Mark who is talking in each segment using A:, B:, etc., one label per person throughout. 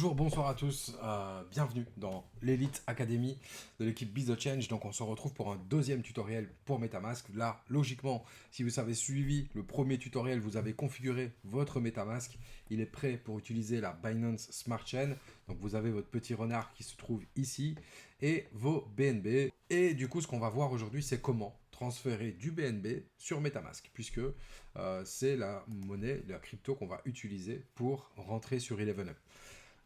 A: Bonjour, bonsoir à tous, bienvenue dans l'Elite Academy de l'équipe Biz the Change. Donc on se retrouve pour un deuxième tutoriel pour MetaMask. Là, logiquement, si vous avez suivi le premier tutoriel, vous avez configuré votre MetaMask. Il est prêt pour utiliser la Binance Smart Chain. Donc vous avez votre petit renard qui se trouve ici et vos BNB. Et du coup, ce qu'on va voir aujourd'hui, c'est comment transférer du BNB sur MetaMask, puisque c'est la monnaie, la crypto qu'on va utiliser pour rentrer sur 11up.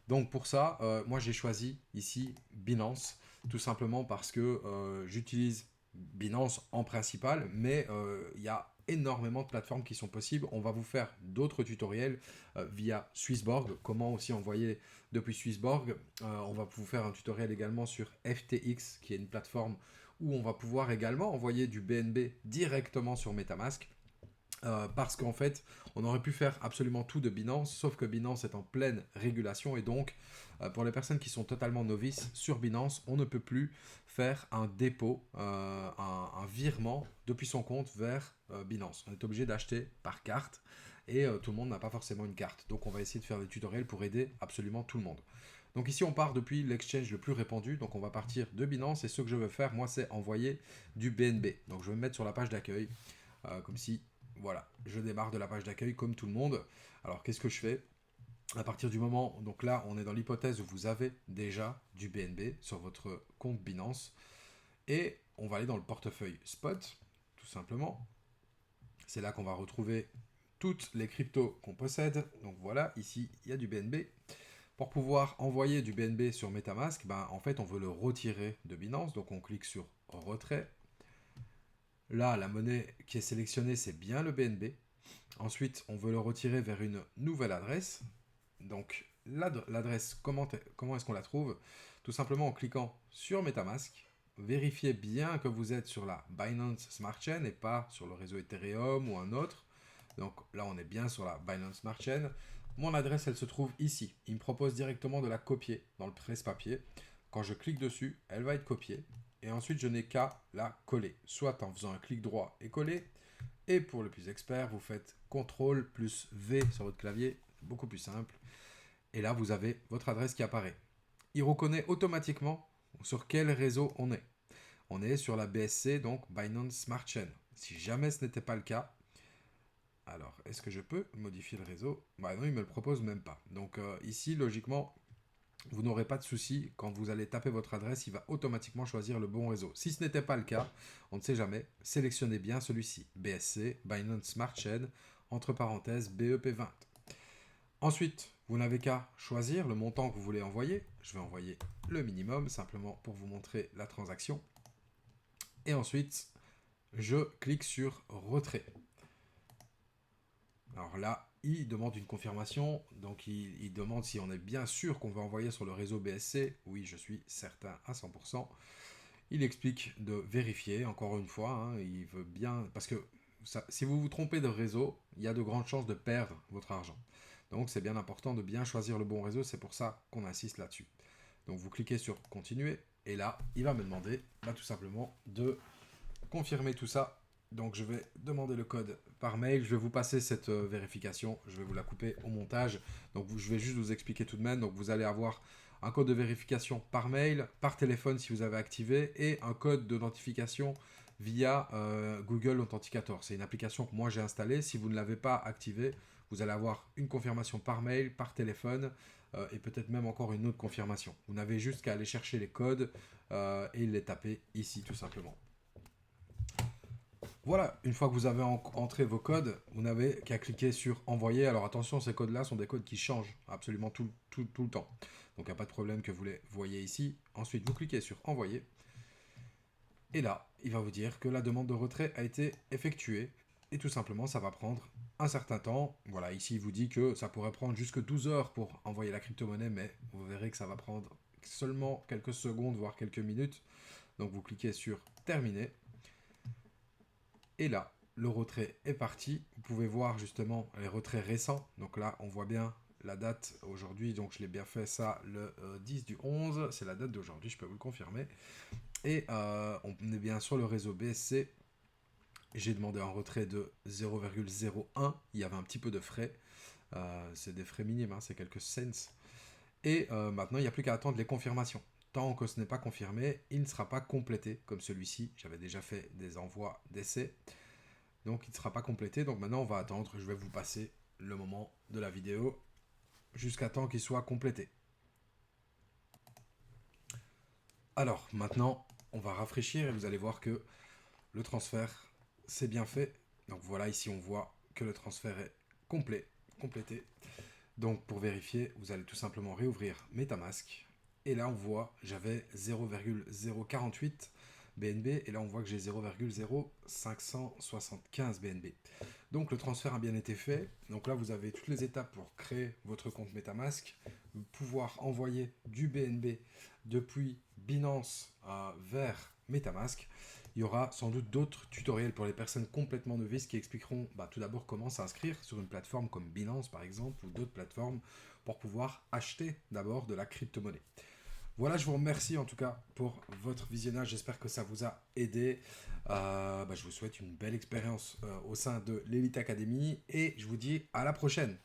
A: Donc pour ça, moi j'ai choisi ici Binance, tout simplement parce que j'utilise Binance en principal, mais il y a énormément de plateformes qui sont possibles. On va vous faire d'autres tutoriels via Swissborg, comment aussi envoyer depuis Swissborg. On va vous faire un tutoriel également sur FTX, qui est une plateforme où on va pouvoir également envoyer du BNB directement sur MetaMask. Parce qu'en fait, on aurait pu faire absolument tout de Binance, sauf que Binance est en pleine régulation et donc, pour les personnes qui sont totalement novices sur Binance, on ne peut plus faire un dépôt, un virement depuis son compte vers Binance. On est obligé d'acheter par carte et tout le monde n'a pas forcément une carte. Donc on va essayer de faire des tutoriels pour aider absolument tout le monde. Donc ici on part depuis l'exchange le plus répandu, donc on va partir de Binance et ce que je veux faire moi c'est envoyer du BNB. Donc je vais me mettre sur la page d'accueil, comme si... Voilà, je démarre de la page d'accueil comme tout le monde. Alors, qu'est-ce que je fais? À partir du moment, donc là, on est dans l'hypothèse où vous avez déjà du BNB sur votre compte Binance. Et on va aller dans le portefeuille Spot, tout simplement. C'est là qu'on va retrouver toutes les cryptos qu'on possède. Donc voilà, ici, il y a du BNB. Pour pouvoir envoyer du BNB sur MetaMask, ben, en fait, on veut le retirer de Binance. Donc on clique sur Retrait. Là, la monnaie qui est sélectionnée, c'est bien le BNB. Ensuite, on veut le retirer vers une nouvelle adresse. Donc, l'adresse, comment est-ce qu'on la trouve? Tout simplement en cliquant sur MetaMask. Vérifiez bien que vous êtes sur la Binance Smart Chain et pas sur le réseau Ethereum ou un autre. Donc là, on est bien sur la Binance Smart Chain. Mon adresse, elle se trouve ici. Il me propose directement de la copier dans le presse-papier. Quand je clique dessus, elle va être copiée. Et ensuite, je n'ai qu'à la coller. Soit en faisant un clic droit et coller, et pour le plus expert, vous faites CTRL plus V sur votre clavier, beaucoup plus simple. Et là, vous avez votre adresse qui apparaît. Il reconnaît automatiquement sur quel réseau on est. On est sur la BSC, donc Binance Smart Chain. Si jamais ce n'était pas le cas, alors est-ce que je peux modifier le réseau? Bah non, il me le propose même pas. Donc ici, logiquement, vous n'aurez pas de souci. Quand vous allez taper votre adresse, il va automatiquement choisir le bon réseau. Si ce n'était pas le cas, on ne sait jamais, sélectionnez bien celui-ci. BSC, Binance Smart Chain, entre parenthèses, BEP20. Ensuite, vous n'avez qu'à choisir le montant que vous voulez envoyer. Je vais envoyer le minimum, simplement pour vous montrer la transaction. Et ensuite, je clique sur Retrait. Alors là, il demande une confirmation, donc il demande si on est bien sûr qu'on veut envoyer sur le réseau BSC. Oui, je suis certain à 100%. Il explique de vérifier, encore une fois, hein, il veut bien... Parce que si vous vous trompez de réseau, il y a de grandes chances de perdre votre argent. Donc c'est bien important de bien choisir le bon réseau, c'est pour ça qu'on insiste là-dessus. Donc vous cliquez sur Continuer, et là, il va me demander tout simplement de confirmer tout ça. Donc je vais demander le code par mail, je vais vous passer cette vérification, je vais vous la couper au montage. Donc je vais juste vous expliquer tout de même. Donc vous allez avoir un code de vérification par mail, par téléphone si vous avez activé, et un code d'authentification via Google Authenticator. C'est une application que moi j'ai installée. Si vous ne l'avez pas activée, vous allez avoir une confirmation par mail, par téléphone, et peut-être même encore une autre confirmation. Vous n'avez juste qu'à aller chercher les codes et les taper ici tout simplement. Voilà, une fois que vous avez entré vos codes, vous n'avez qu'à cliquer sur envoyer. Alors attention, ces codes-là sont des codes qui changent absolument tout le temps. Donc il n'y a pas de problème que vous les voyez ici. Ensuite, vous cliquez sur envoyer. Et là, il va vous dire que la demande de retrait a été effectuée. Et tout simplement, ça va prendre un certain temps. Voilà, ici, il vous dit que ça pourrait prendre jusque 12 heures pour envoyer la crypto-monnaie, mais vous verrez que ça va prendre seulement quelques secondes, voire quelques minutes. Donc vous cliquez sur terminer. Et là, le retrait est parti. Vous pouvez voir justement les retraits récents. Donc là, on voit bien la date aujourd'hui. Donc je l'ai bien fait ça le 10 du 11. C'est la date d'aujourd'hui, je peux vous le confirmer. Et on est bien sur le réseau BSC. J'ai demandé un retrait de 0,01. Il y avait un petit peu de frais. C'est des frais minimes, hein, c'est quelques cents. Et maintenant, il n'y a plus qu'à attendre les confirmations. Tant que ce n'est pas confirmé, il ne sera pas complété comme celui-ci. J'avais déjà fait des envois d'essai. Donc il ne sera pas complété. Donc maintenant, on va attendre. Je vais vous passer le moment de la vidéo jusqu'à temps qu'il soit complété. Alors maintenant, on va rafraîchir et vous allez voir que le transfert, c'est bien fait. Donc voilà, ici on voit que le transfert est complété. Donc pour vérifier, vous allez tout simplement réouvrir MetaMask. Et là on voit, j'avais 0,048 BNB et là on voit que j'ai 0,0575 BNB. Donc le transfert a bien été fait. Donc là vous avez toutes les étapes pour créer votre compte MetaMask, pouvoir envoyer du BNB depuis Binance vers MetaMask. Il y aura sans doute d'autres tutoriels pour les personnes complètement novices qui expliqueront tout d'abord comment s'inscrire sur une plateforme comme Binance par exemple ou d'autres plateformes pour pouvoir acheter d'abord de la crypto-monnaie. Voilà, je vous remercie en tout cas pour votre visionnage. J'espère que ça vous a aidé. Je vous souhaite une belle expérience au sein de l'Elite Academy et je vous dis à la prochaine.